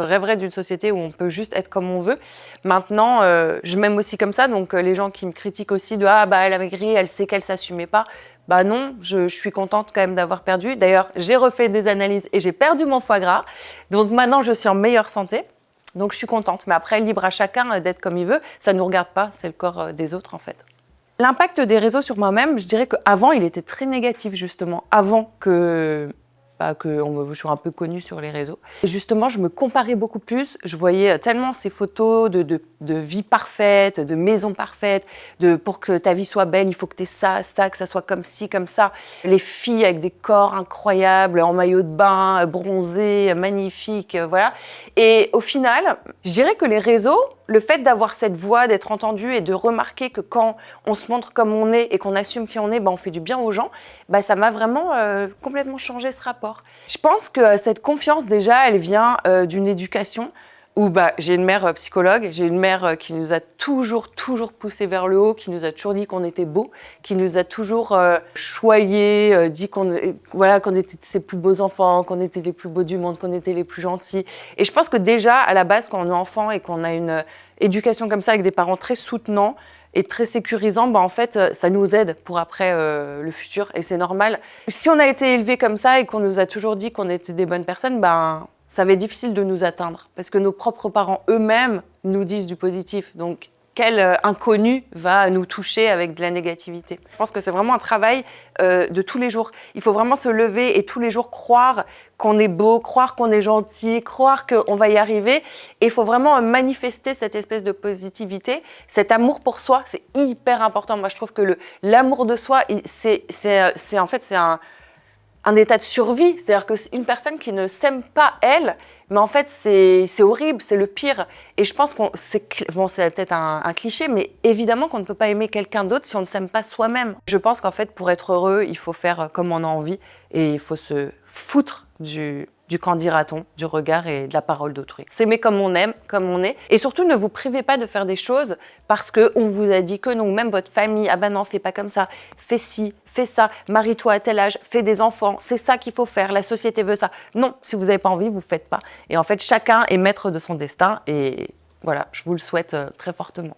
Je rêverais d'une société où on peut juste être comme on veut. Maintenant, je m'aime aussi comme ça, donc les gens qui me critiquent aussi de « Ah, bah, elle a maigri, elle sait qu'elle s'assumait pas », bah non, je suis contente quand même d'avoir perdu. D'ailleurs, j'ai refait des analyses et j'ai perdu mon foie gras. Donc maintenant, je suis en meilleure santé. Donc je suis contente. Mais après, libre à chacun d'être comme il veut. Ça ne nous regarde pas, c'est le corps des autres en fait. L'impact des réseaux sur moi-même, je dirais qu'avant, il était très négatif justement. Avant que je suis un peu connue sur les réseaux. Et justement, je me comparais beaucoup plus. Je voyais tellement ces photos de vie parfaite, de maison parfaite, pour que ta vie soit belle, il faut que tu aies ça, que ça soit comme ci, comme ça. Les filles avec des corps incroyables, en maillot de bain, bronzées, magnifiques, voilà. Et au final, je dirais que les réseaux, le fait d'avoir cette voix, d'être entendu et de remarquer que quand on se montre comme on est et qu'on assume qui on est, on fait du bien aux gens, ça m'a vraiment complètement changé ce rapport. Je pense que cette confiance, déjà, elle vient d'une éducation où j'ai une mère psychologue, j'ai une mère qui nous a toujours poussé vers le haut, qui nous a toujours dit qu'on était beau, qui nous a toujours choyé, dit qu'on était ses plus beaux enfants, qu'on était les plus beaux du monde, qu'on était les plus gentils. Et je pense que déjà, à la base, quand on est enfant et qu'on a une éducation comme ça avec des parents très soutenants et très sécurisants, en fait, ça nous aide pour après le futur et c'est normal. Si on a été élevé comme ça et qu'on nous a toujours dit qu'on était des bonnes personnes, ça va être difficile de nous atteindre parce que nos propres parents eux-mêmes nous disent du positif. Donc, quel inconnu va nous toucher avec de la négativité? Je pense que c'est vraiment un travail de tous les jours. Il faut vraiment se lever et tous les jours croire qu'on est beau, croire qu'on est gentil, croire qu'on va y arriver. Et il faut vraiment manifester cette espèce de positivité, cet amour pour soi. C'est hyper important. Moi, je trouve que l'amour de soi, c'est un état de survie, c'est-à-dire qu'une personne qui ne s'aime pas elle, mais en fait c'est horrible, c'est le pire. Et je pense c'est peut-être un cliché, mais évidemment qu'on ne peut pas aimer quelqu'un d'autre si on ne s'aime pas soi-même. Je pense qu'en fait pour être heureux, il faut faire comme on a envie et il faut se foutre du qu'en dira-t-on, du regard et de la parole d'autrui. S'aimer comme on aime, comme on est. Et surtout, ne vous privez pas de faire des choses parce qu'on vous a dit que non, même votre famille, ah ben non, fais pas comme ça, fais ci, fais ça, marie-toi à tel âge, fais des enfants, c'est ça qu'il faut faire, la société veut ça. Non, si vous n'avez pas envie, vous faites pas. Et en fait, chacun est maître de son destin et voilà, je vous le souhaite très fortement.